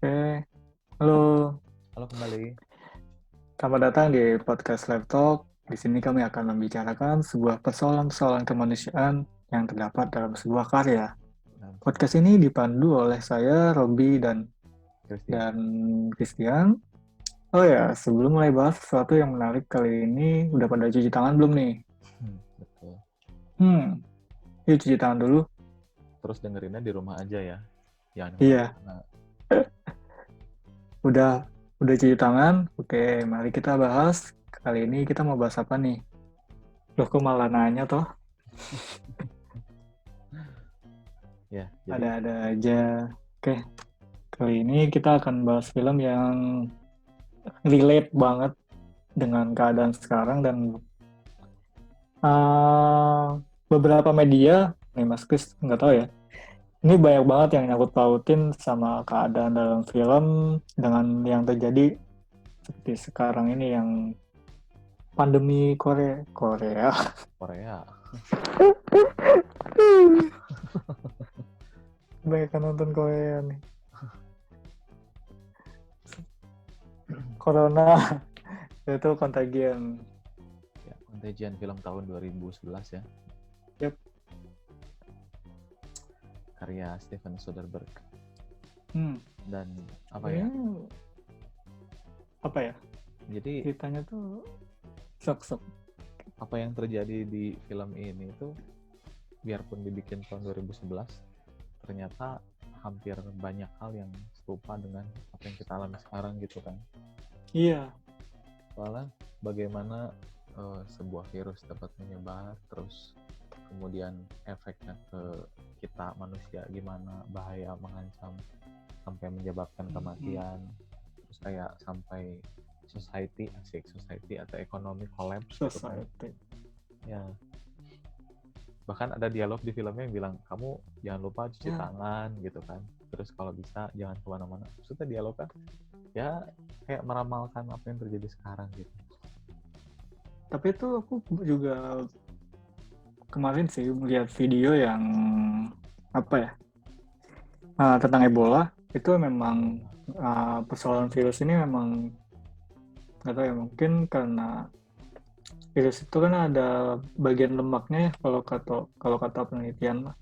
Oke, halo. Halo kembali. Selamat datang di podcast Live Talk. Di sini kami akan membicarakan sebuah persoalan-persoalan kemanusiaan yang terdapat dalam sebuah karya. Dalam sebuah Podcast ini dipandu oleh saya, Robi, dan Christian. dan Christian. Oh ya, sebelum mulai bahas sesuatu yang menarik kali ini, udah pada cuci tangan belum nih? Betul. Hmm, yuk cuci tangan dulu. Terus dengerinnya di rumah aja ya. Jangan Iya, kemana-mana. udah udah cuci tangan. Oke, mari kita bahas. Kali ini kita mau bahas apa nih? Loh, kok malah nanya toh? Ya, jadi Ada-ada aja. Oke, kali ini kita akan bahas film yang relate banget dengan keadaan sekarang dan uh, beberapa media, nih Mas Kris nggak tahu ya, ini banyak banget yang nyangkut pautin sama keadaan dalam film dengan yang terjadi seperti sekarang ini yang pandemi Korea. Korea. Korea. Banyak nonton Korea nih. Corona itu Contagion. Ya, Contagion film tahun 2011 ya. Yep. Karya Steven Soderbergh. Hmm. Dan apa ya? Apa ya? Jadi Ceritanya tuh sok-sok. apa yang terjadi di film ini tuh biarpun dibikin tahun 2011, ternyata hampir banyak hal yang serupa dengan apa yang kita alami sekarang gitu kan. Iya. Soalnya bagaimana sebuah virus dapat menyebar, terus kemudian efeknya ke kita manusia gimana, bahaya, mengancam, sampai menyebabkan kematian, terus kayak sampai society atau ekonomi collapse gitu kan. Society. Ya, bahkan ada dialog di filmnya yang bilang kamu jangan lupa cuci tangan gitu kan, terus kalau bisa jangan kemana-mana. Maksudnya dialog kan ya kayak meramalkan apa yang terjadi sekarang gitu. Tapi itu aku juga kemarin sih melihat video yang apa ya, tentang Ebola. Itu memang persoalan virus ini memang nggak tahu ya, mungkin karena virus itu kan ada bagian lemaknya ya, kalau kata penelitian lah.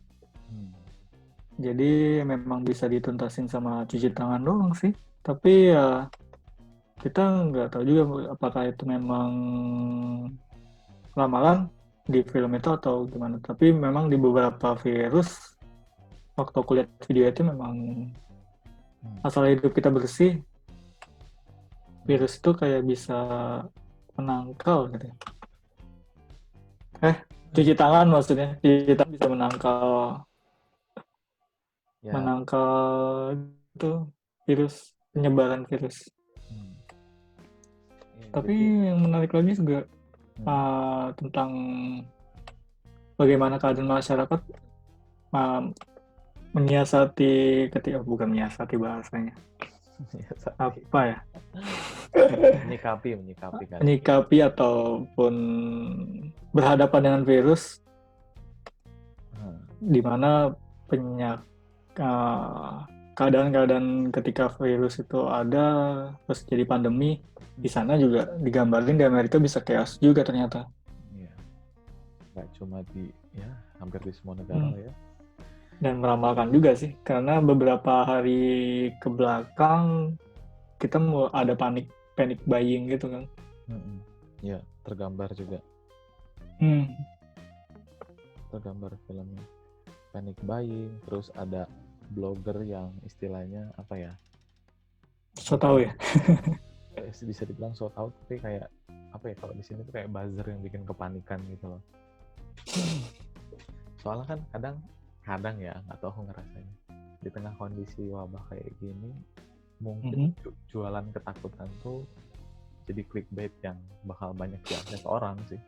Jadi memang bisa dituntasin sama cuci tangan doang sih. Tapi ya kita nggak tahu juga apakah itu memang ramalan di film itu atau gimana. Tapi memang di beberapa virus, waktu aku lihat video itu memang asal hidup kita bersih, virus itu kayak bisa menangkal gitu. Cuci tangan maksudnya. Cuci tangan bisa Ya, menangkal itu virus, penyebaran virus. ya Tapi jadi yang menarik lagi juga tentang bagaimana keadaan masyarakat uh, menyiasati ketika bukan menyiasati bahasanya ya, tapi apa ya, menyikapi kali. menyikapi ataupun berhadapan dengan virus di mana penyak keadaan-keadaan ketika virus itu ada terus jadi pandemi di sana juga digambarin di Amerika bisa chaos juga ternyata. Ya, nggak cuma di ya hampir di semua negara lah ya. Dan meramalkan juga sih karena beberapa hari ke belakang kita mau ada panic buying gitu kan. Ya, tergambar juga. Hmm. Tergambar filmnya. Panic buying, terus ada blogger yang istilahnya apa ya? So tahu ya. Bisa dibilang so tau, tapi kayak apa ya, kalau di sini tuh kayak buzzer yang bikin kepanikan gitu loh. Soalnya kan kadang ya, nggak tahu aku ngerasain di tengah kondisi wabah kayak gini, mungkin jualan ketakutan tuh jadi clickbait yang bakal banyak diakses orang sih.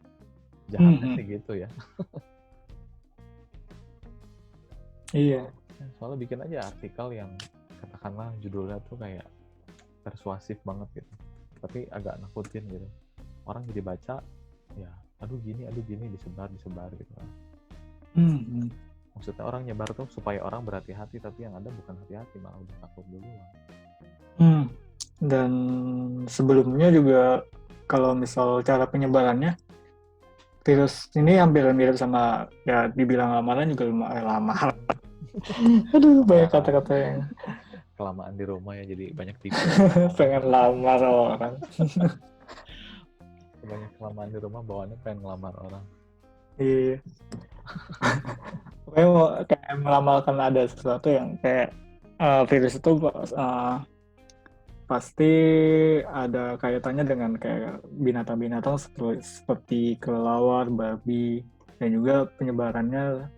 Jahatnya sih gitu ya. Iya. Soalnya bikin aja artikel yang katakanlah judulnya tuh kayak persuasif banget gitu, tapi agak nakutin gitu. Orang jadi baca, ya aduh gini disebar gitu kan. maksudnya orang nyebar tuh supaya orang berhati-hati, tapi yang ada bukan hati-hati, malah udah takut duluan. Dan sebelumnya juga kalau misal cara penyebarannya, virus ini hampir mirip sama, ya dibilang lamaran juga lamaran. Aduh, banyak kata-kata yang Kelamaan di rumah ya, jadi banyak tipu. pengen lamar orang. Banyak kelamaan di rumah, bawaannya pengen ngelamar orang. Iya. Pokoknya mau kayak meramalkan ada sesuatu yang kayak virus itu pasti ada kaitannya dengan kayak binatang-binatang seperti kelelawar, babi, dan juga penyebarannya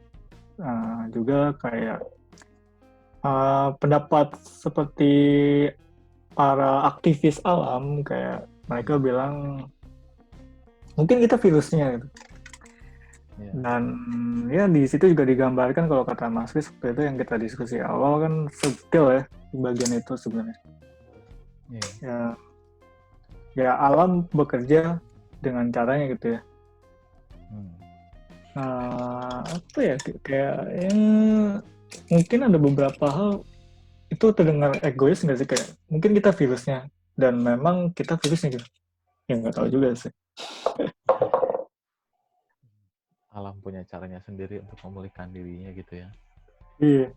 juga kayak pendapat seperti para aktivis alam, kayak mereka bilang mungkin kita virusnya gitu. Yeah. Dan ya di situ juga digambarkan kalau kata Mas Kris seperti itu yang kita diskusi awal kan subtil ya di bagian itu sebenarnya. Yeah. Ya alam bekerja dengan caranya gitu ya. Apa ya kayak mungkin ada beberapa hal itu terdengar egois nggak sih, kayak mungkin kita virusnya dan memang kita virusnya gitu. Ya nggak tahu juga sih. Alam punya caranya sendiri untuk memulihkan dirinya gitu ya. Iya.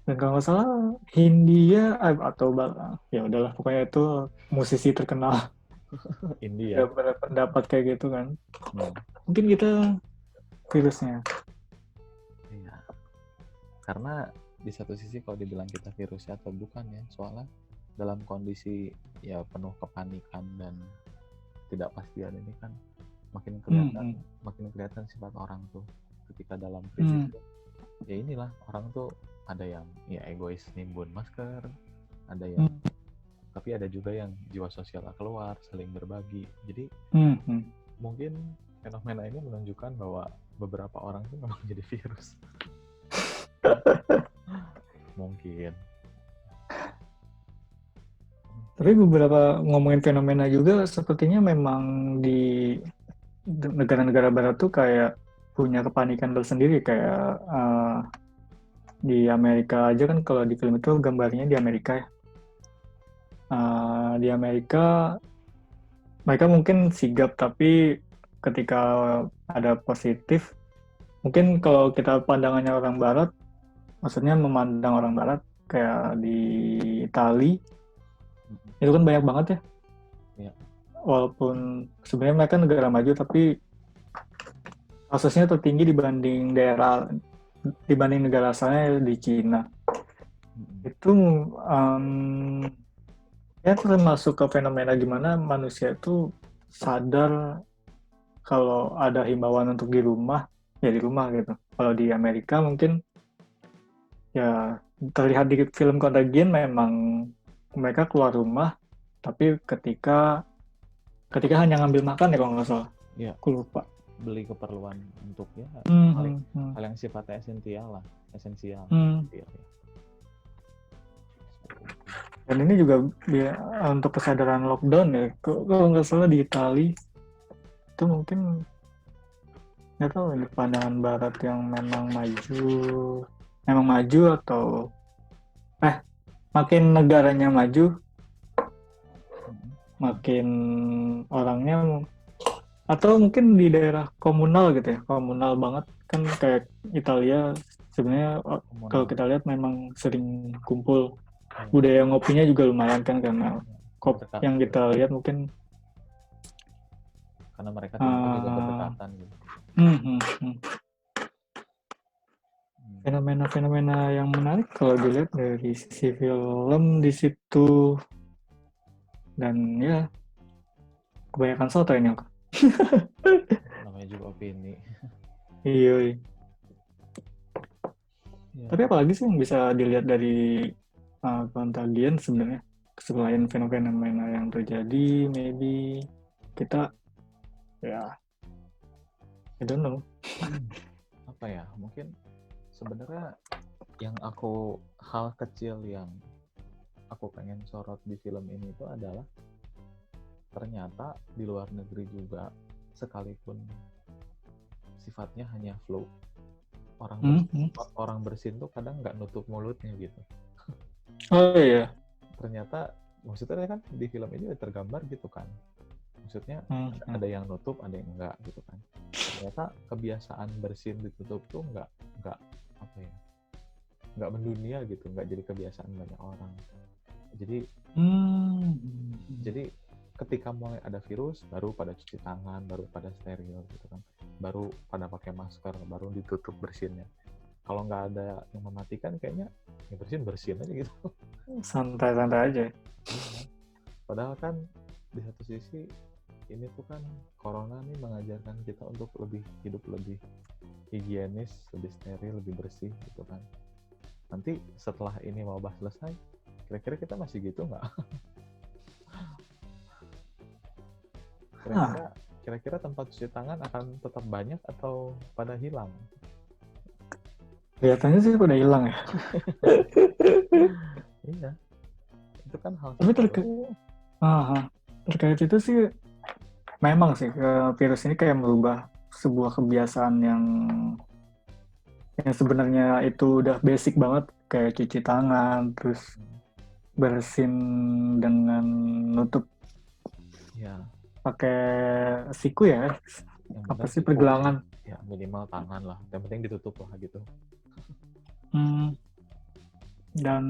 Dan kalau nggak salah Hindia atau ya udahlah pokoknya itu musisi terkenal India. ya berpendapat kayak gitu kan. Mungkin kita virusnya. Iya. Karena di satu sisi kalau dibilang kita virusnya atau bukan ya, soalnya dalam kondisi ya penuh kepanikan dan ketidakpastian ini kan makin kelihatan sifat orang tuh ketika dalam krisis. Ya inilah orang tuh ada yang ya egois nimbun masker, ada yang tapi ada juga yang jiwa sosial keluar, saling berbagi. Jadi mungkin fenomena ini menunjukkan bahwa beberapa orang tuh memang jadi virus. Mungkin. Tapi beberapa ngomongin fenomena juga sepertinya memang di negara-negara barat tuh kayak punya kepanikan tersendiri, kayak di Amerika aja kan kalau di film itu gambarnya di Amerika ya. Di Amerika mereka mungkin sigap, tapi ketika ada positif, mungkin kalau kita pandangannya orang barat, maksudnya memandang orang barat kayak di Itali itu kan banyak banget ya. Walaupun sebenarnya mereka negara maju, tapi kasusnya tertinggi dibanding negara asalnya di Cina. Itu ya termasuk ke fenomena gimana manusia itu sadar kalau ada himbauan untuk di rumah, ya di rumah gitu. Kalau di Amerika mungkin ya terlihat di film Contagion memang mereka keluar rumah, tapi ketika hanya ngambil makan ya kalau nggak salah. Iya. Aku lupa. Beli keperluan untuk ya hal yang sifatnya esensial lah, esensial. Ya. Dan ini juga untuk kesadaran lockdown ya. Kalau nggak salah di Itali itu mungkin nggak tahu ini pandangan Barat yang memang maju atau makin negaranya maju, makin orangnya, atau mungkin di daerah komunal gitu ya, komunal banget kan kayak Italia sebenarnya kalau kita lihat memang sering kumpul, budaya ngopinya juga lumayan kan karena yang kita lihat mungkin karena mereka juga berdekatan gitu. Fenomena-fenomena yang menarik kalau dilihat dari sisi film di situ, dan ya kebanyakan soto ini aku. Namanya juga opini. Iya. Tapi apalagi sih yang bisa dilihat dari Contagion sebenarnya selain fenomena yang terjadi, maybe kita ya I don't know. Apa ya, mungkin sebenarnya yang hal kecil yang aku pengen sorot di film ini itu adalah ternyata di luar negeri juga sekalipun sifatnya hanya flu, orang Hmm, hmm. orang bersin tuh kadang nggak nutup mulutnya gitu. Oh iya. Ternyata maksudnya kan di film ini udah tergambar gitu kan. Maksudnya Hmm, hmm. ada yang nutup, ada yang enggak gitu kan. Ternyata kebiasaan bersin ditutup tuh nggak apa ya, nggak mendunia gitu, nggak jadi kebiasaan banyak orang. Jadi Hmm. jadi ketika mulai ada virus, baru pada cuci tangan, baru pada steril gitu kan, baru pada pakai masker, baru ditutup bersinnya. Kalau nggak ada yang mematikan, kayaknya yang bersin aja gitu. Santai-santai aja. Iya. Padahal kan di satu sisi ini tuh kan corona nih mengajarkan kita untuk lebih hidup lebih higienis, lebih steril, lebih bersih gitu kan. Nanti setelah ini wabah selesai, kira-kira kita masih gitu nggak? Kira-kira tempat cuci tangan akan tetap banyak atau pada hilang? Kelihatannya sih udah hilang ya. Iya, itu kan hal Tapi simpel. terkait itu sih memang sih virus ini kayak merubah sebuah kebiasaan yang sebenarnya itu udah basic banget, kayak cuci tangan, terus bersin dengan nutup Ya, pakai siku ya, yang apa benar sih, siku sih. pergelangan. Ya, minimal tangan lah. Yang penting ditutup lah gitu. Hmm, dan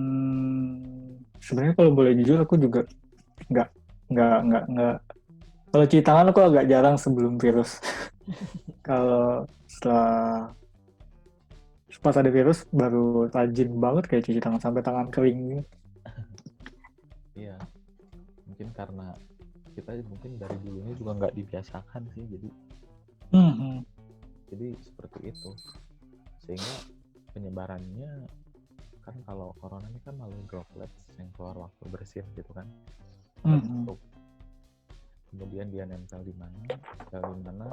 sebenarnya kalau boleh jujur aku juga nggak nggak kalau cuci tangan aku agak jarang sebelum virus. Kalau setelah pas ada virus baru rajin banget kayak cuci tangan sampai tangan kering gitu. Iya, mungkin karena kita mungkin dari dulunya juga nggak dibiasakan sih, Hmm. jadi seperti itu. Sehingga penyebarannya kan kalau corona ini kan melalui droplets yang keluar waktu bersin gitu kan, Hmm. tertutup, kemudian dia nempel di mana,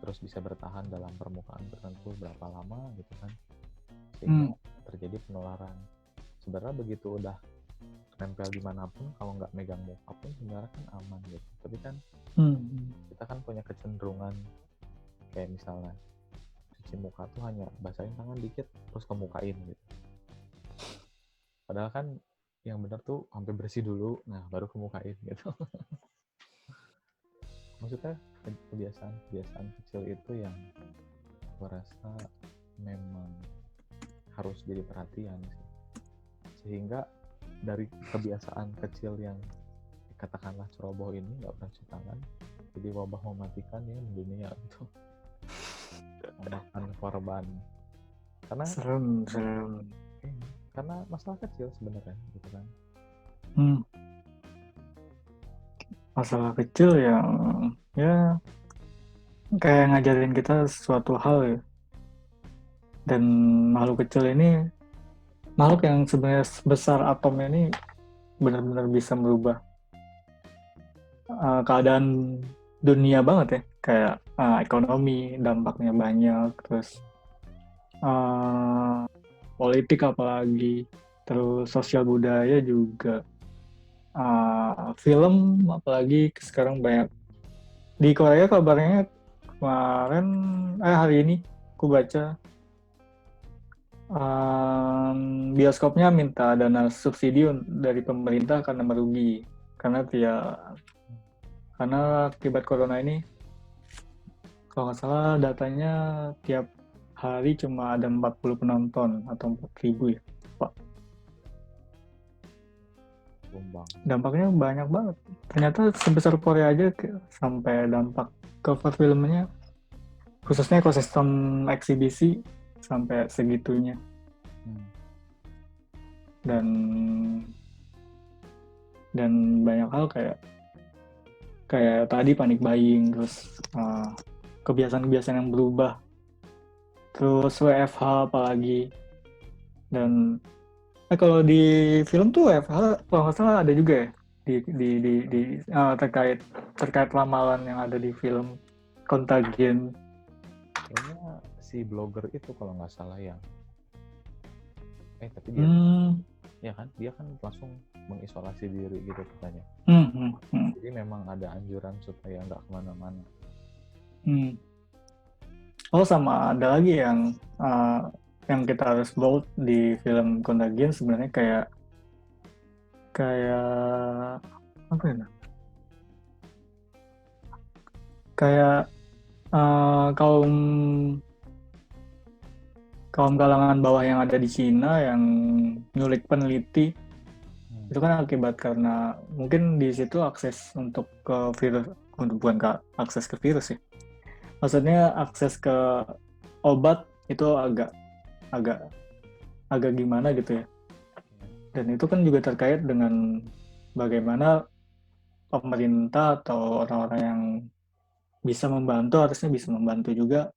terus bisa bertahan dalam permukaan tertentu berapa lama gitu kan, sehingga terjadi penularan. Sebenarnya begitu udah nempel dimanapun, kalau nggak megang muka pun sebenarnya kan aman gitu. Tapi kan kita kan punya kecenderungan kayak misalnya cuci muka tuh hanya basahin tangan dikit terus kemukain gitu. Padahal kan yang benar tuh sampai bersih dulu, nah baru kemukain gitu. Maksudnya kebiasaan kecil itu yang gue rasa memang harus jadi perhatian sih. Sehingga dari kebiasaan kecil yang katakanlah ceroboh ini, nggak pernah cuci tangan, jadi wabah mematikan ya di dunia itu, memakan korban. Serem. Karena masalah kecil sebenarnya gitu kan. Masalah kecil yang ya kayak ngajarin kita suatu hal ya. Dan makhluk kecil ini, makhluk yang sebenarnya sebesar atom ini benar-benar bisa merubah keadaan dunia banget ya. Kayak ekonomi dampaknya banyak, terus politik apalagi, terus sosial budaya juga, film apalagi sekarang banyak. Di Korea kabarnya kemarin, hari ini aku baca bioskopnya minta dana subsidi dari pemerintah karena merugi, karena akibat corona ini, kalau nggak salah datanya tiap hari cuma ada 40 penonton atau 4.000 ya Pak. Dampaknya banyak banget. Ternyata sebesar Korea aja sampai dampak cover filmnya, khususnya ekosistem eksibisi, sampai segitunya. Dan banyak hal kayak tadi panic buying, terus kebiasaan-kebiasaan yang berubah, terus WFH apalagi. Dan kalau di film tuh WFH kalau nggak salah ada juga ya terkait ramalan yang ada di film Contagion. Kayaknya si blogger itu kalau nggak salah yang tapi dia ya kan dia kan langsung mengisolasi diri gitu katanya. Jadi memang ada anjuran supaya nggak kemana-mana. Oh, sama ada lagi yang kita harus baut di film Contagion sebenarnya kayak kayak apa ya? Kayak kaum kaum kalangan bawah yang ada di Cina yang nyulik peneliti itu kan akibat karena mungkin di situ akses untuk ke virus, untuk bukan ke akses ke virus sih. Maksudnya akses ke obat itu agak agak agak gimana gitu ya. Dan itu kan juga terkait dengan bagaimana pemerintah atau orang-orang yang bisa membantu harusnya bisa membantu juga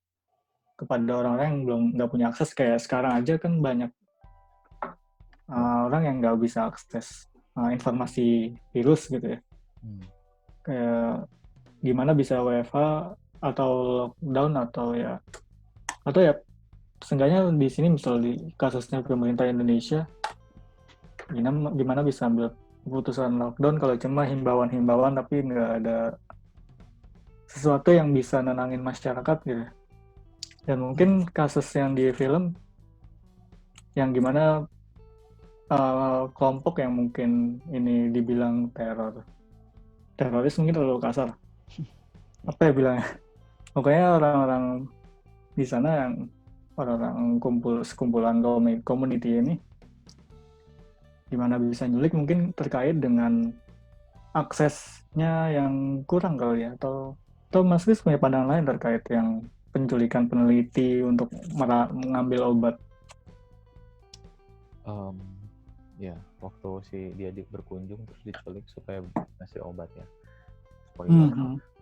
kepada orang-orang yang belum nggak punya akses. Kayak sekarang aja kan banyak orang yang nggak bisa akses informasi virus gitu ya. Kayak gimana bisa WFH atau lockdown atau ya seenggaknya di sini misal di kasusnya pemerintah Indonesia gimana bisa ambil keputusan lockdown kalau cuma himbauan-himbauan tapi nggak ada sesuatu yang bisa nenangin masyarakat gitu. Dan mungkin kasus yang di film yang gimana kelompok yang mungkin ini dibilang teroris mungkin terlalu kasar. Apa ya bilangnya? Pokoknya orang-orang di sana yang orang-orang sekumpulan community ini gimana bisa nyulik mungkin terkait dengan aksesnya yang kurang kali ya atau Mas Kris punya pandangan lain terkait yang penculikan peneliti untuk mengambil obat. Ya, waktu si dia berkunjung terus diculik supaya ngasih obat ya. Spoiler.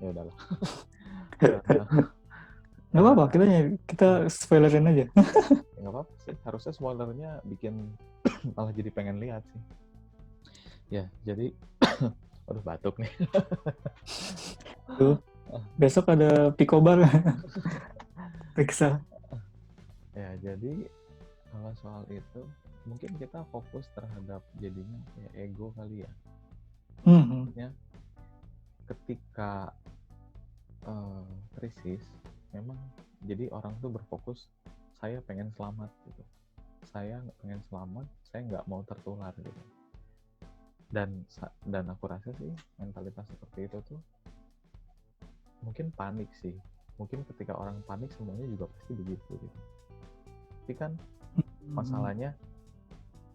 Ya udahlah. Nggak apa-apa, kita spoilerin aja. Ya, nggak apa-apa sih, harusnya spoilernya bikin malah jadi pengen lihat sih. Ya, jadi aduh batuk nih. Tuh, besok ada Picobar. Periksa. Ya, jadi kalau soal itu mungkin kita fokus terhadap jadinya ya ego kali ya. Maksudnya ketika krisis memang jadi orang tuh berfokus saya pengen selamat gitu, saya pengen selamat, saya nggak mau tertular gitu. Dan aku rasa sih mentalitas seperti itu tuh mungkin panik sih, mungkin ketika orang panik semuanya juga pasti begitu gitu. Tapi kan masalahnya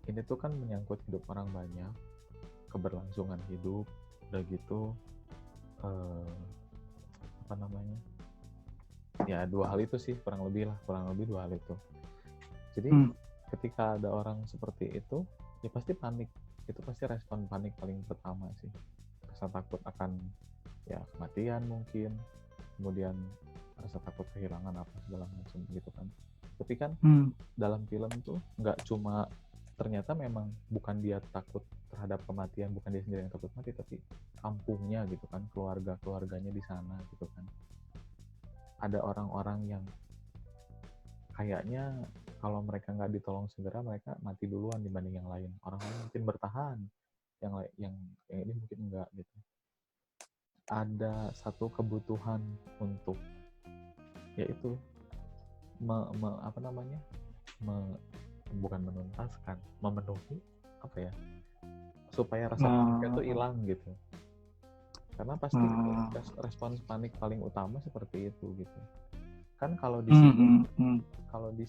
ini tuh kan menyangkut hidup orang banyak, keberlangsungan hidup, udah gitu apa namanya ya dua hal itu sih kurang lebih dua hal itu. Jadi ketika ada orang seperti itu ya pasti panik, itu pasti respon panik paling pertama sih, rasa takut akan ya kematian mungkin, kemudian rasa takut kehilangan apa segala macam gitu kan. Tapi kan dalam film tuh nggak cuma ternyata memang bukan dia takut terhadap kematian, bukan dia sendiri yang takut mati, tapi kampungnya gitu kan, keluarganya di sana gitu kan. Ada orang-orang yang kayaknya kalau mereka nggak ditolong segera mereka mati duluan dibanding yang lain. Orang lain mungkin bertahan, yang ini mungkin enggak gitu. Ada satu kebutuhan untuk yaitu bukan menuntaskan, memenuhi apa ya, supaya rasa paniknya itu hilang gitu. Karena pasti respons panik paling utama seperti itu gitu. Kan kalau di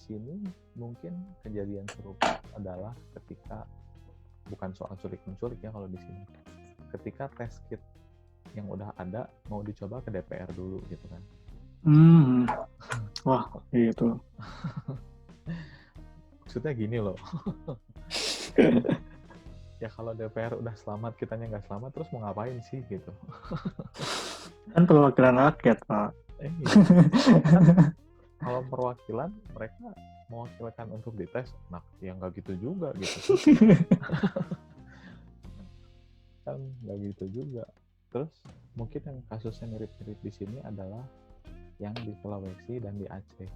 sini mungkin kejadian serupa adalah ketika bukan soal culik-menculik ya kalau di sini. Ketika test kit yang udah ada mau dicoba ke DPR dulu gitu kan. Wah, gitu. Maksudnya gini loh. Ya kalau DPR udah selamat, kitanya nggak selamat, terus mau ngapain sih gitu. Kan perwakilan rakyat, Pak. Kalau perwakilan, mereka mewakilkan untuk dites, nah ya nggak gitu juga gitu. Kan nggak gitu juga. Terus mungkin yang kasusnya mirip-mirip di sini adalah yang di Sulawesi dan di Aceh.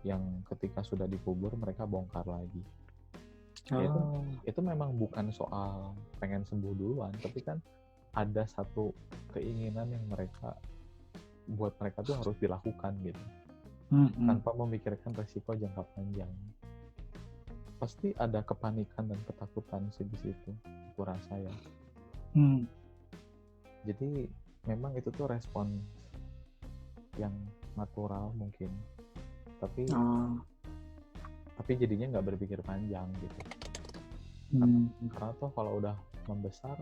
Yang ketika sudah dikubur mereka bongkar lagi. Ya itu memang bukan soal pengen sembuh duluan, tapi kan ada satu keinginan yang mereka buat mereka tuh harus dilakukan gitu, Hmm. tanpa memikirkan resiko jangka panjang. Pasti ada kepanikan dan ketakutan sih di situ, aku rasa ya. Jadi memang itu tuh respon yang natural mungkin, tapi jadinya nggak berpikir panjang gitu. Karena toh kalau udah membesar,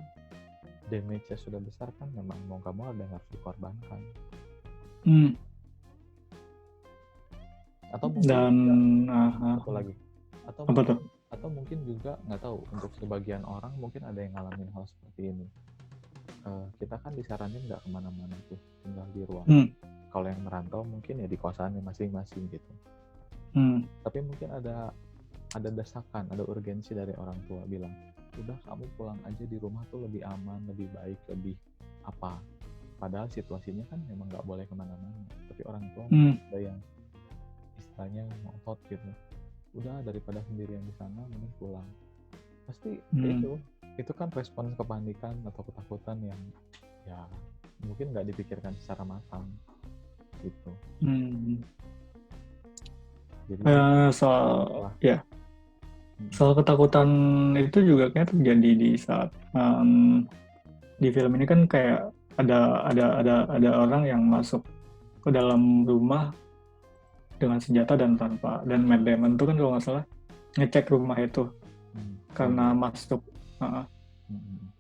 damage-nya sudah besar kan, memang mau nggak mau ada yang harus dikorbankan. Atau mungkin Dan satu lagi, atau mungkin juga nggak tahu, untuk sebagian orang mungkin ada yang ngalamin hal seperti ini. Kita kan disaranin nggak kemana-mana tuh, tinggal di rumah. Kalau yang merantau mungkin ya di kosannya masing-masing gitu. Tapi mungkin ada desakan, ada urgensi dari orang tua bilang, udah kamu pulang aja, di rumah tuh lebih aman, lebih baik, lebih apa. Padahal situasinya kan memang nggak boleh kemana-mana. Tapi orang tua ada yang istilahnya ngotot gitu. Udah, daripada sendirian di sana, mending pulang. Pasti itu kan respons kepanikan atau ketakutan yang ya mungkin nggak dipikirkan secara matang gitu. Jadi soal ketakutan itu juga kayak terjadi di saat di film ini kan kayak ada orang yang masuk ke dalam rumah dengan senjata dan Matt Damon itu kan kalau nggak salah ngecek rumah itu karena masuk.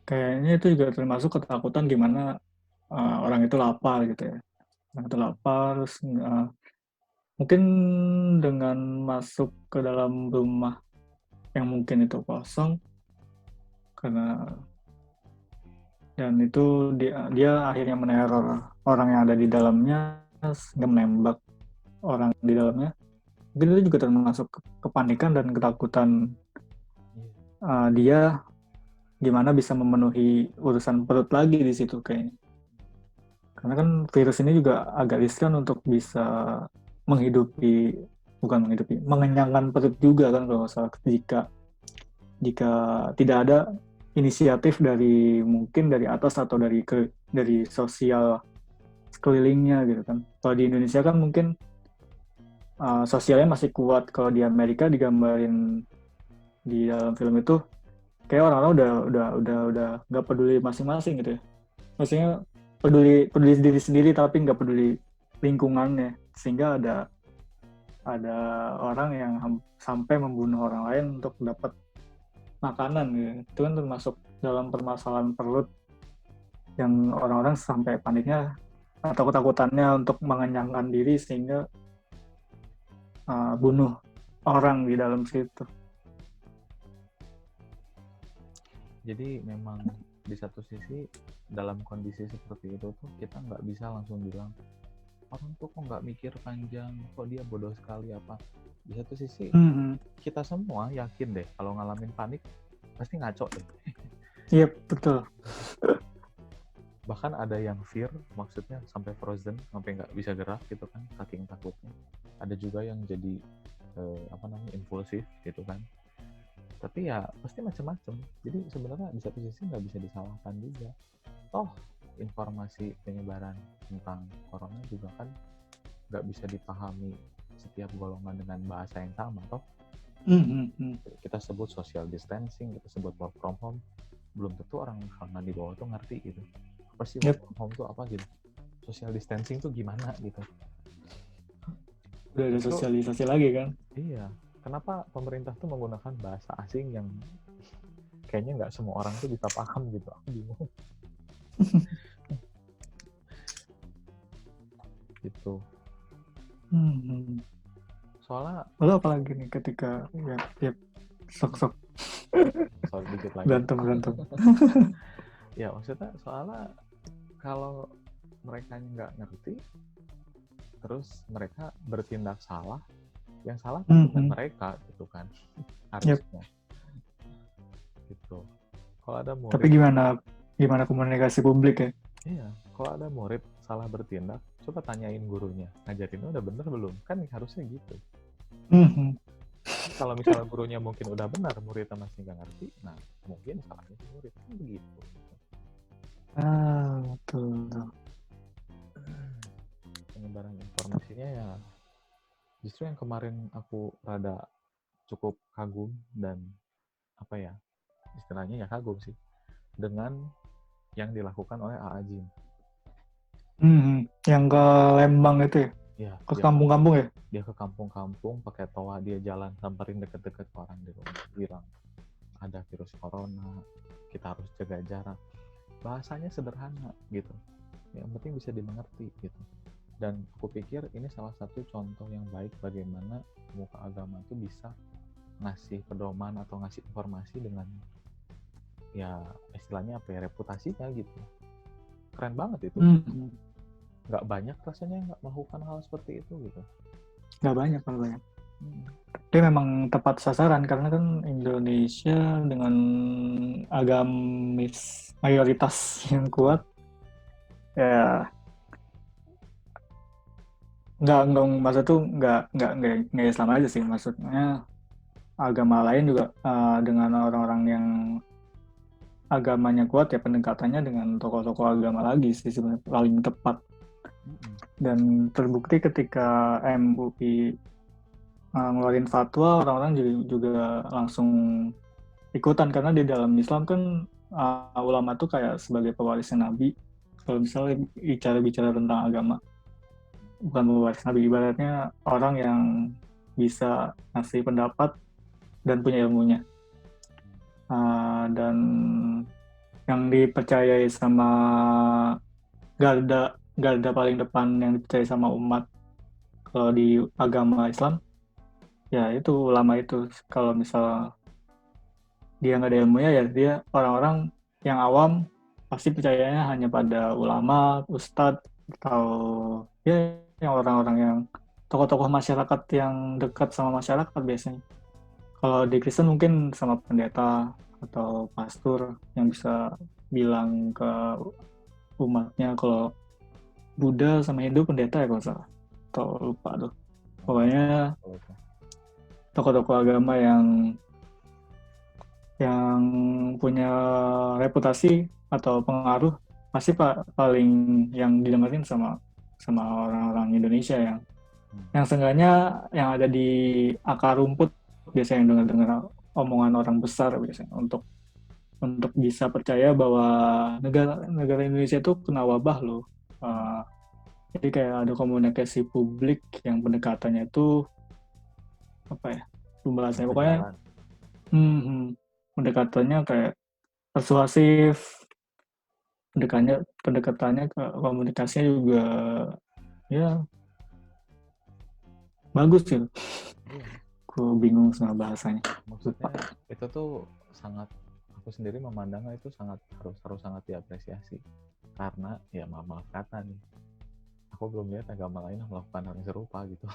Kayaknya itu juga termasuk ketakutan gimana orang itu lapar gitu ya. Orang itu lapar, terus mungkin dengan masuk ke dalam rumah yang mungkin itu kosong dan itu dia akhirnya meneror orang yang ada di dalamnya sehingga menembak orang di dalamnya. Mungkin itu juga termasuk kepanikan dan ketakutan dia gimana bisa memenuhi urusan perut lagi di situ kayaknya. Karena kan virus ini juga agak riskan untuk bisa mengenyangkan perut juga kan kalau salah, jika tidak ada inisiatif dari atas atau dari sosial sekelilingnya gitu kan. Kalau di Indonesia kan mungkin sosialnya masih kuat. Kalau di Amerika digambarin di dalam film itu kayak orang-orang udah nggak peduli masing-masing gitu ya. Maksudnya peduli diri sendiri tapi nggak peduli lingkungannya, sehingga ada orang yang sampai membunuh orang lain untuk dapat makanan gitu. Itu kan termasuk dalam permasalahan perut yang orang-orang sampai paniknya atau ketakutannya untuk mengenyangkan diri sehingga bunuh orang di dalam situ. Jadi memang di satu sisi dalam kondisi seperti itu tuh kita nggak bisa langsung bilang orang tuh kok nggak mikir panjang, kok dia bodoh sekali apa. Di satu sisi kita semua yakin deh kalau ngalamin panik pasti ngaco deh. Iya betul. Bahkan ada yang fear, maksudnya sampai frozen, sampai nggak bisa gerak gitu kan, saking takutnya. Ada juga yang jadi impulsif gitu kan. Tapi ya pasti macam-macam. Jadi sebenarnya di satu sisi nggak bisa disalahkan juga. Toh informasi penyebaran tentang corona juga kan nggak bisa dipahami setiap golongan dengan bahasa yang sama toh. Kita sebut social distancing, kita sebut work from home, belum tentu orang di bawah tuh ngerti gitu. Apa sih work from home tuh apa gitu? Social distancing tuh gimana gitu? Udah ada sosialisasi lagi kan? Iya. Kenapa pemerintah tuh menggunakan bahasa asing yang kayaknya nggak semua orang tuh bisa paham gitu? Aku bingung. Gitu. Soalnya lalu apalagi nih ketika sok soal dikit lagi berantem ya maksudnya soalnya kalau mereka nggak ngerti terus mereka bertindak salah, yang salah kan bukan mereka gitu kan harusnya gitu. Kalau ada murid, tapi gimana komunikasi publik ya? Iya, kalau ada murid salah bertindak, coba tanyain gurunya, ngajarinnya udah bener belum? Kan harusnya gitu. Kalau misalnya gurunya mungkin udah benar, muridnya masih nggak ngerti, nah mungkin salahnya murid, kan begitu. Betul. penyebaran informasinya ya justru yang kemarin aku rada cukup kagum dan apa ya istilahnya ya kagum sih dengan yang dilakukan oleh A.A. Jin. Yang ke Lembang itu ya? Ya, Ke kampung-kampung ya? dia ke kampung-kampung pakai toa, dia jalan samperin deket-deket orang di rumah, bilang ada virus corona, kita harus jaga jarak. Bahasanya sederhana gitu, yang penting bisa dimengerti gitu. Dan aku pikir ini salah satu contoh yang baik bagaimana pemuka agama itu bisa ngasih pedoman atau ngasih informasi dengan ya istilahnya apa ya, reputasinya gitu. Keren banget itu. Nggak banyak rasanya yang nggak melakukan hal seperti itu gitu. Nggak banyak. Dia memang tepat sasaran karena kan Indonesia dengan agamis mayoritas yang kuat ya nggak maksud tuh nggak Islam aja sih, maksudnya agama lain juga dengan orang-orang yang agamanya kuat ya pendekatannya dengan tokoh-tokoh agama lagi sih sebenarnya paling tepat. Dan terbukti ketika MUI ngeluarin fatwa, orang-orang juga langsung ikutan karena di dalam Islam kan ulama tuh kayak sebagai pewarisnya Nabi. Kalau misalnya bicara tentang agama, bukan pewaris Nabi, ibaratnya orang yang bisa ngasih pendapat dan punya ilmunya. Dan yang dipercayai sama garda paling depan yang dipercayai sama umat kalau di agama Islam, ya itu ulama itu. Kalau misal dia nggak ada ilmunya ya dia orang-orang yang awam pasti percayanya hanya pada ulama, ustadz, atau ya yang orang-orang yang tokoh-tokoh masyarakat yang dekat sama masyarakat biasanya. Kalau di Kristen mungkin sama pendeta atau pastor yang bisa bilang ke umatnya. Kalau Buddha sama Hindu pendeta ya kalau salah. Atau lupa tuh. Pokoknya tokoh-tokoh agama yang punya reputasi atau pengaruh pasti paling yang didengerin sama orang-orang Indonesia yang seenggaknya yang ada di akar rumput biasanya yang dengar omongan orang besar biasanya untuk bisa percaya bahwa negara Indonesia itu kena wabah loh. Jadi kayak ada komunikasi publik yang pendekatannya itu apa ya pembahasannya pokoknya pendekatannya kayak persuasif, pendekatannya ke komunikasinya juga ya bagus sih. Aku bingung sama bahasanya. Maksudnya itu tuh sangat, aku sendiri memandangnya itu harus sangat diapresiasi karena ya maaf kata nih, aku belum lihat agama lain yang melakukan hal yang serupa gitu.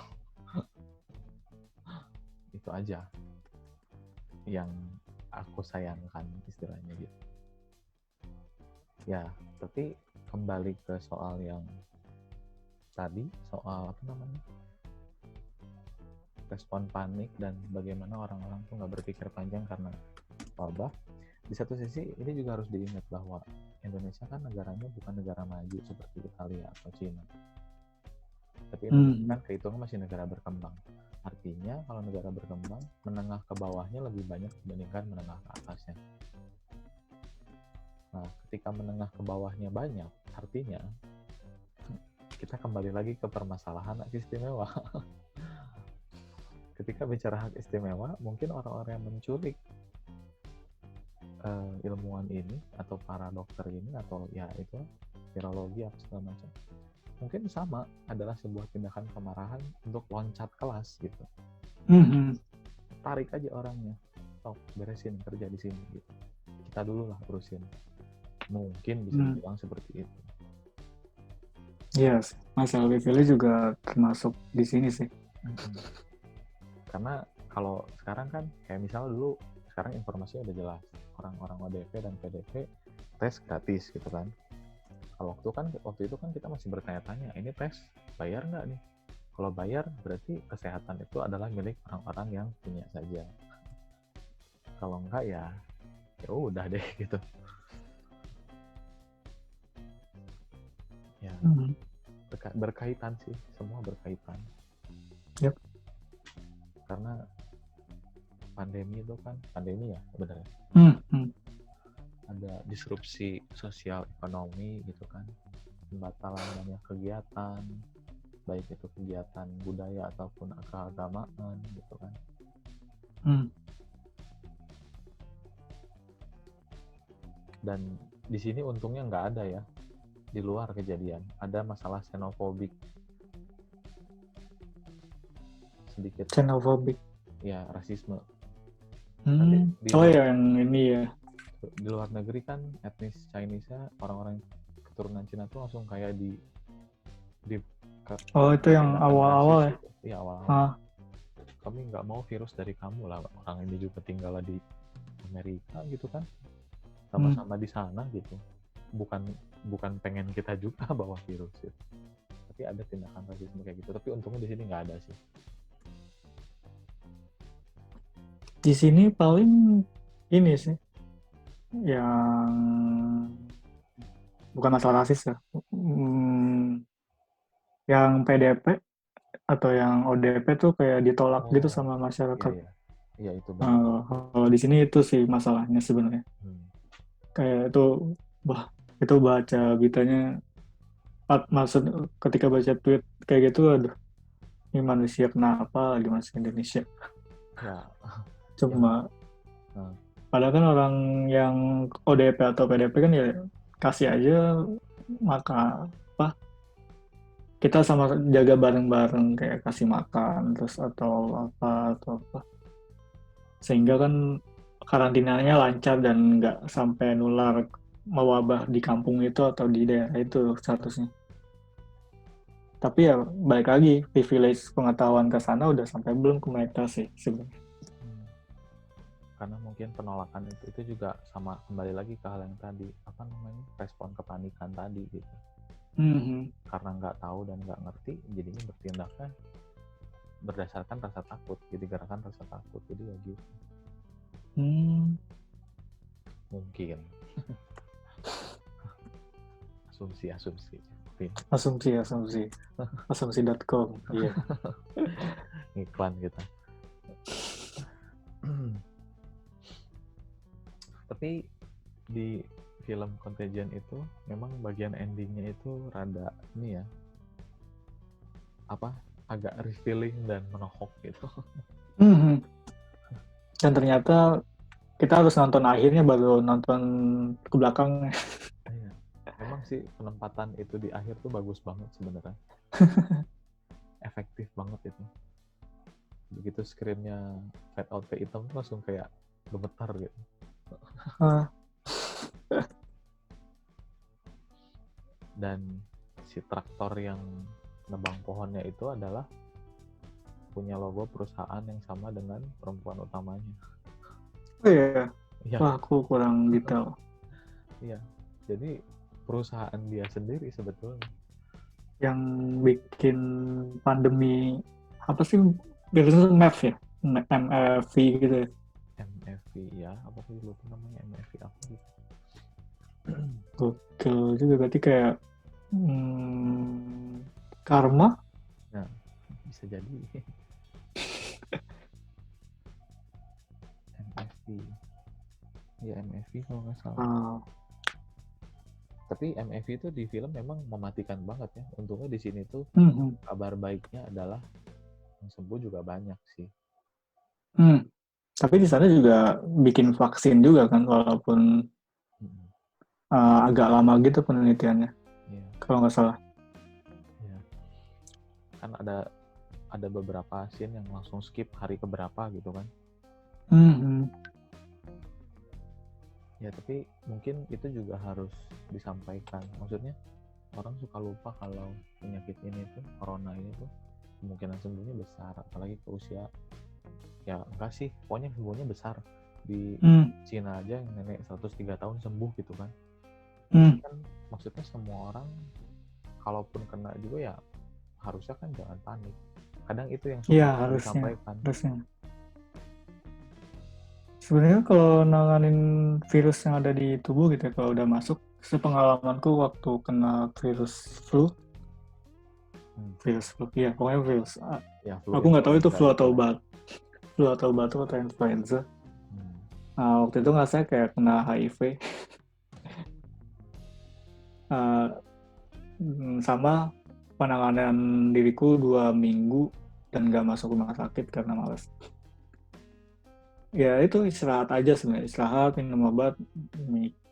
Itu aja yang aku sayangkan istilahnya gitu. Ya, tapi kembali ke soal yang tadi, soal apa namanya, respon panik dan bagaimana orang-orang tuh nggak berpikir panjang karena wabah. Di satu sisi ini juga harus diingat bahwa Indonesia kan negaranya bukan negara maju seperti Italia atau Cina, tapi Indonesia kan kehitungnya masih negara berkembang. Artinya kalau negara berkembang, menengah ke bawahnya lebih banyak dibandingkan menengah ke atasnya. Nah, ketika menengah ke bawahnya banyak, artinya kita kembali lagi ke permasalahan hak istimewa. Ketika bicara hak istimewa, mungkin orang-orang yang menculik ilmuwan ini atau para dokter ini atau ya itu virologi apa segala macam, mungkin sama adalah sebuah tindakan kemarahan untuk loncat kelas gitu. Tarik aja orangnya, beresin kerja di sini gitu. Kita dulu lah urusin. Mungkin bisa dibilang seperti itu. Yes, masalah privilege juga termasuk di sini sih. Karena kalau sekarang kan kayak misalnya dulu, sekarang informasinya udah jelas, orang-orang ODP dan PDP tes gratis gitu kan. Kalau waktu itu kan kita masih bertanya-tanya, ini tes bayar nggak nih? Kalau bayar berarti kesehatan itu adalah milik orang-orang yang punya saja. Kalau enggak ya udah deh gitu. Ya berkaitan sih, semua berkaitan. Yep. Karena pandemi itu kan pandemi ya sebenarnya. Ada disrupsi sosial ekonomi gitu kan, pembatalan banyak kegiatan, baik itu kegiatan budaya ataupun keagamaan gitu kan. Dan di sini untungnya nggak ada ya, di luar kejadian ada masalah xenofobik sedikit, Xenofobik. ya rasisme. Oh ya yang ini ya. Di luar negeri kan etnis Chinese-nya, orang-orang keturunan Cina tuh langsung kayak itu yang awal-awal ya? Iya awal-awal. Kami nggak mau virus dari kamu lah, orang ini juga tinggal di Amerika gitu kan, sama-sama di sana gitu. Bukan pengen kita juga bawa virus gitu. Tapi ada tindakan rasisme kayak gitu. Tapi untungnya di sini nggak ada sih. Di sini paling ini sih, yang bukan masalah rasis ya, yang PDP atau yang ODP tuh kayak ditolak gitu sama masyarakat. Iya itu benar. Kalau di sini itu sih masalahnya sebenarnya. Kayak itu, itu baca beritanya, maksud ketika baca tweet kayak gitu, aduh, ini manusia kenapa di manusia Indonesia? Ya. Cuma padahal kan orang yang ODP atau PDP kan ya kasih aja, maka kita sama jaga bareng-bareng kayak kasih makan terus atau apa, sehingga kan karantinanya lancar dan nggak sampai nular mewabah di kampung itu atau di daerah itu statusnya. Tapi ya balik lagi, privilege pengetahuan ke sana udah sampai belum ke mereka sih sebenarnya. Karena mungkin penolakan itu juga sama, kembali lagi ke hal yang tadi, respon kepanikan tadi gitu. Karena nggak tahu dan nggak ngerti, jadinya bertindaknya berdasarkan rasa takut, jadi gerakan rasa takut, jadi ya gitu. Mungkin asumsi.com. Iya. Iklan kita. Tapi di film Contagion itu memang bagian endingnya itu rada ini ya, agak revealing dan menohok gitu. Dan ternyata kita harus nonton akhirnya baru nonton ke belakangnya. Emang sih penempatan itu di akhir tuh bagus banget sebenarnya. Efektif banget itu. Begitu screen-nya fade out ke hitam langsung kayak gemetar gitu. Dan si traktor yang nebang pohonnya itu adalah punya logo perusahaan yang sama dengan perempuan utamanya. Oh iya? Ya. Wah, aku kurang detail. Iya, jadi perusahaan dia sendiri sebetulnya. Yang bikin pandemi, apa sih? Biasanya MEF ya? MFV gitu ya? MFV ya, apa sih lupa namanya, MFV apa gitu. Gokil juga, berarti kayak karma? Nah, bisa jadi. MFV. Ya MFV kalau nggak salah. Tapi MFV itu di film memang mematikan banget ya. Untungnya di sini tuh kabar baiknya adalah yang sembuh juga banyak sih. Tapi di sana juga bikin vaksin juga kan, walaupun agak lama gitu penelitiannya. Kalau nggak salah. Ya. Kan ada beberapa scene yang langsung skip hari keberapa gitu kan. Ya tapi mungkin itu juga harus disampaikan. Maksudnya orang suka lupa kalau penyakit ini tuh, corona ini tuh kemungkinan sembuhnya besar, apalagi ke usia ya enggak sih, pokoknya sembuhnya besar. Di Cina aja yang nenek 103 tahun sembuh gitu kan. Kan maksudnya semua orang kalaupun kena juga ya harusnya kan jangan panik. Kadang itu yang suka disampaikan. Harusnya. Sebenarnya kalau nanganin virus yang ada di tubuh gitu ya, kalau udah masuk, sepengalamanku waktu kena virus flu, Virus flu, iya pokoknya virus. Ya, flu Aku nggak tahu itu influenza flu gitu atau lah. batuk atau influenza. Hmm. Waktu itu nggak saya kayak kena HIV. Uh, sama penanganan diriku 2 minggu dan nggak masuk rumah sakit karena males. Ya itu istirahat aja sebenarnya, istirahat, minum obat,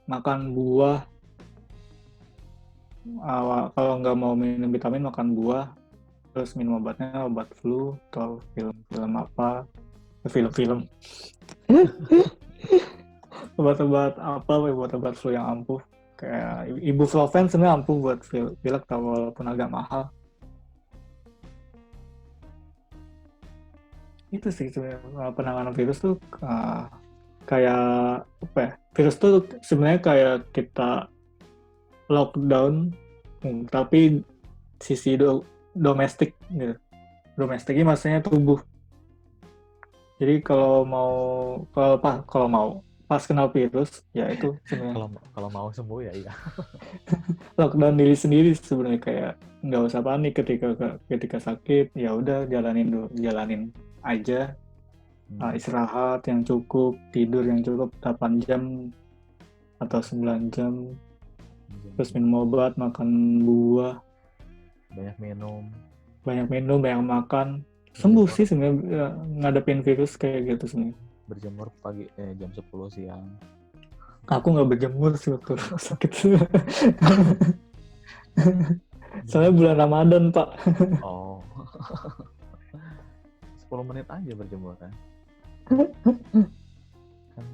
makan buah. Kalau nggak mau minum vitamin makan buah, terus minum obatnya obat flu atau film-film apa, film-film obat-obat flu yang ampuh kayak ibuprofen sebenarnya ampuh buat pilek walaupun agak mahal. Itu sih sebenarnya penanganan virus tuh kayak apa ya, virus tuh sebenarnya kayak kita lockdown, tapi sisi domestik gitu. Domestiknya maksudnya tubuh. Jadi kalau mau pas kenal virus ya itu sebenarnya Kalau mau sembuh ya iya. lockdown diri sendiri sebenarnya, kayak nggak usah panik ketika sakit, ya udah jalanin aja. Istirahat yang cukup, tidur yang cukup 8 jam atau 9 jam, terus minum obat, makan buah, Banyak minum, banyak makan, sembuh berjemur sih sebenarnya ngadepin virus kayak gitu sebenarnya. berjemur pagi jam 10 siang. Aku nggak berjemur sih waktu sakit. Soalnya bulan Ramadan, Pak. Oh. 10 menit aja berjemur kan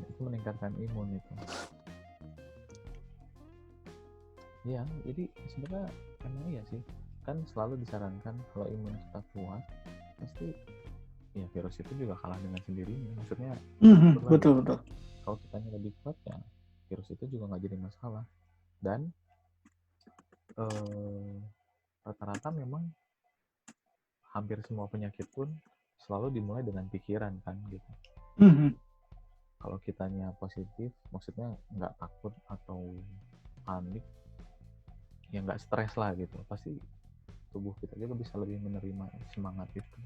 itu meningkatkan imun itu. Iya, jadi sebenarnya emang iya sih, kan selalu disarankan kalau imun kita kuat pasti ya virus itu juga kalah dengan sendirinya, maksudnya Betul. kalau kitanya lebih kuat ya virus itu juga nggak jadi masalah. Dan rata-rata memang hampir semua penyakit pun selalu dimulai dengan pikiran kan gitu. Kalau kitanya positif, maksudnya nggak takut atau panik, ya nggak stres lah gitu, pasti tubuh kita juga bisa lebih menerima semangat itu.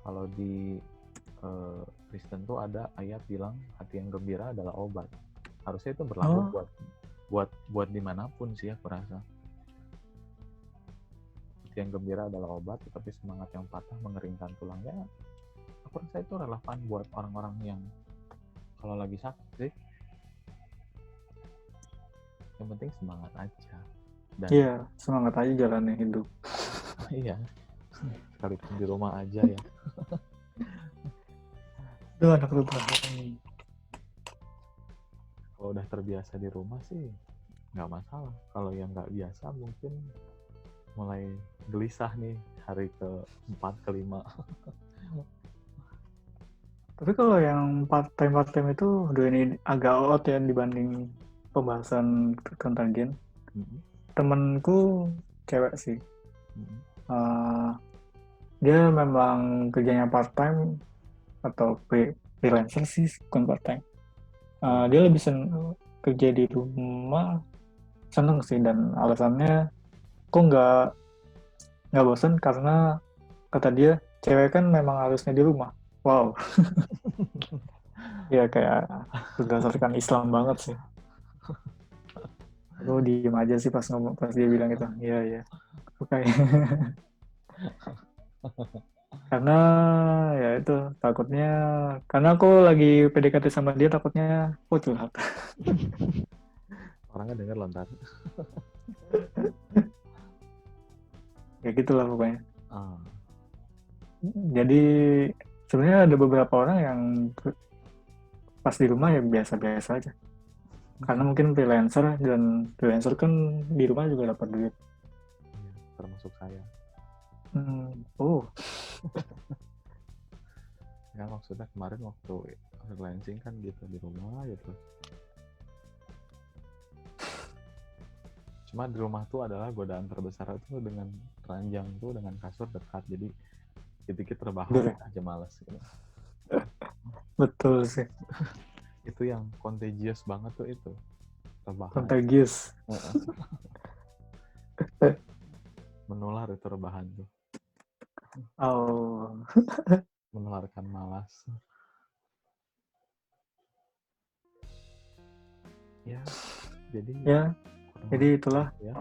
Kalau di Kristen tuh ada ayat bilang hati yang gembira adalah obat. Harusnya itu berlaku buat dimanapun sih aku rasa. Hati yang gembira adalah obat, tetapi semangat yang patah mengeringkan tulangnya. Aku rasa itu relevan buat orang-orang yang kalau lagi sakit sih. Yang penting semangat aja. Iya, semangat aja jalani hidup. Iya, sekalipun di rumah aja ya. Itu anak lu Kalau udah terbiasa di rumah sih nggak masalah. Kalau yang nggak biasa mungkin mulai gelisah nih hari ke-4 ke-5. Tapi kalau yang part-time itu udah ini agak out ya dibanding pembahasan tentang gen. Temenku cewek sih. Dia memang kerjanya part-time atau freelancer sih, bukan part-time. Dia lebih senang kerja di rumah, seneng sih, dan alasannya kok nggak bosan karena kata dia cewek kan memang harusnya di rumah. Wow. Ya kayak berdasarkan Islam banget sih. Aku diem aja sih pas dia bilang gitu. Iya. Oke. Karena ya itu takutnya, karena aku lagi PDKT sama dia, takutnya aku curhat. Orangnya denger lontar. Ya gitulah pokoknya. Ah. Jadi sebenarnya ada beberapa orang yang pas di rumah ya biasa-biasa aja. Karena mungkin freelancer, dan freelancer kan di rumah juga dapat duit. Termasuk saya. Oh. Ya maksudnya kemarin waktu freelancing kan gitu di rumah gitu. Cuma di rumah tuh adalah godaan terbesar itu dengan ranjang tuh dengan kasur dekat, jadi dikit-dikit terbahak aja males gitu. Betul sih. Itu yang contagious banget tuh itu. Terbahak. Contagious. Menular itu rebahan tuh. Oh, Menularkan malas. Ya, jadi ya, kurang jadi lebih itulah ya.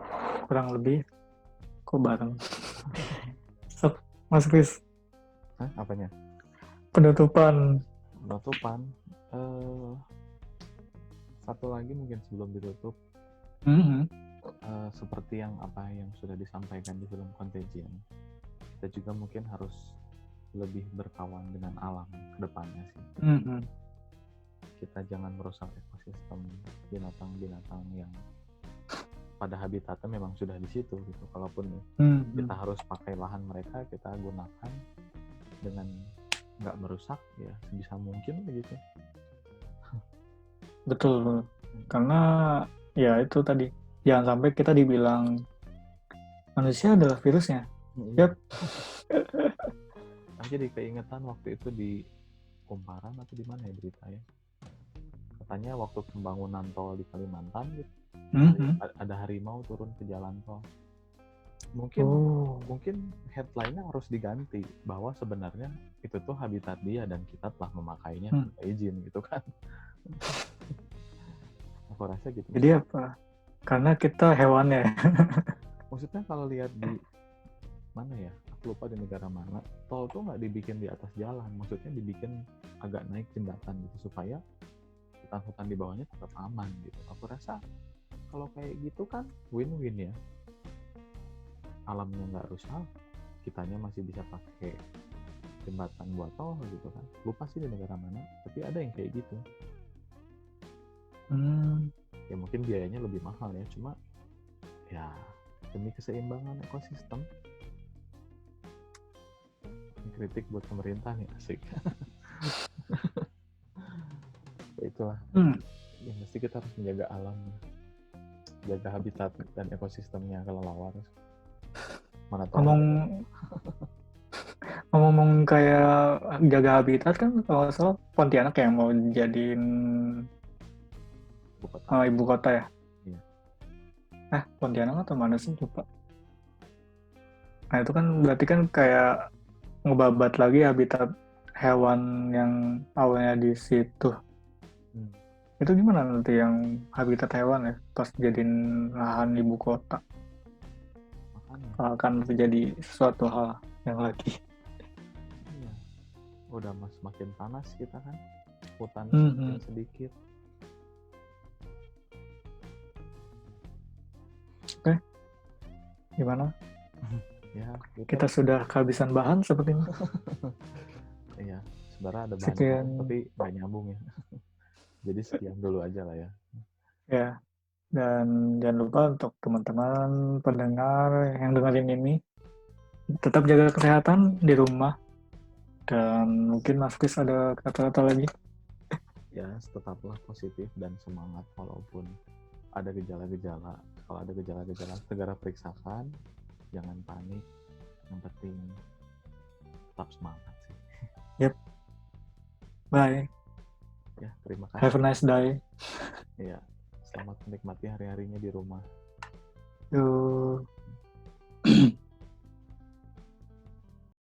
kurang lebih kok bareng. Stop, Mas Kris, Hah, apanya? penutupan. Penutupan. Eh, satu lagi mungkin sebelum ditutup, Mhm. seperti yang sudah disampaikan di film Contagion, kita juga mungkin harus lebih berkawan dengan alam ke depannya sih. Mhm. Kita jangan merusak ekosistem binatang-binatang yang pada habitatnya memang sudah di situ gitu. Kalaupun kita Mhm. harus pakai lahan mereka, kita gunakan dengan nggak merusak ya sebisa mungkin begitu. Betul, karena ya itu tadi jangan sampai kita dibilang manusia adalah virusnya. Iya. Yap. Aku jadi keingetan waktu itu di Kumparan atau di mana ya berita ya. Katanya waktu pembangunan tol di Kalimantan gitu, Mhm. ada harimau turun ke jalan tol. Oh, Mungkin headline-nya harus diganti bahwa sebenarnya itu tuh habitat dia dan kita telah memakainya tanpa izin gitu kan. Aku rasa gitu. jadi apa? Karena kita hewannya. Maksudnya kalau lihat di mana ya, aku lupa di negara mana, tol tuh nggak dibikin di atas jalan, maksudnya dibikin agak naik jembatan gitu supaya hutan-hutan di bawahnya tetap aman gitu. Aku rasa kalau kayak gitu kan win-win ya, alamnya nggak rusak, kitanya masih bisa pakai jembatan buat tol gitu kan. Lupa sih di negara mana, tapi ada yang kayak gitu. Ya mungkin biayanya lebih mahal ya, cuma ya demi keseimbangan ekosistem. Ini kritik buat pemerintah nih, asik. Ya itulah, ya mesti kita harus menjaga alam, jaga habitat dan ekosistemnya kelelawar. Mana tahu Ngomong kayak jaga habitat kan kalau nggak salah Pontianak yang mau jadiin ibu kota ya. Iya. Pontianak atau mana sih lupa. Nah itu kan berarti kan kayak ngebabat lagi habitat hewan yang awalnya di situ. Itu gimana nanti yang habitat hewan ya pas jadiin lahan ibu kota? Akan terjadi sesuatu hal yang lagi. Iya. Udah makin panas kita kan, hutan semakin sedikit. Oke, gimana? Ya, kita sudah kehabisan bahan sepertinya. Iya, sebenarnya ada bahan Sekian. tapi nggak nyambung ya. Jadi sekian dulu aja lah ya. Ya, dan jangan lupa untuk teman-teman pendengar yang dengerin ini, tetap jaga kesehatan di rumah. Dan mungkin Mas Kris ada kata-kata lagi? Ya, tetaplah positif dan semangat walaupun ada gejala-gejala. Kalau ada gejala-gejala, segera periksakan, jangan panik. Yang penting tetap semangat sih. Yep. Bye. Ya, terima kasih. Have a nice day. Iya, selamat menikmati hari-harinya di rumah. Yuk.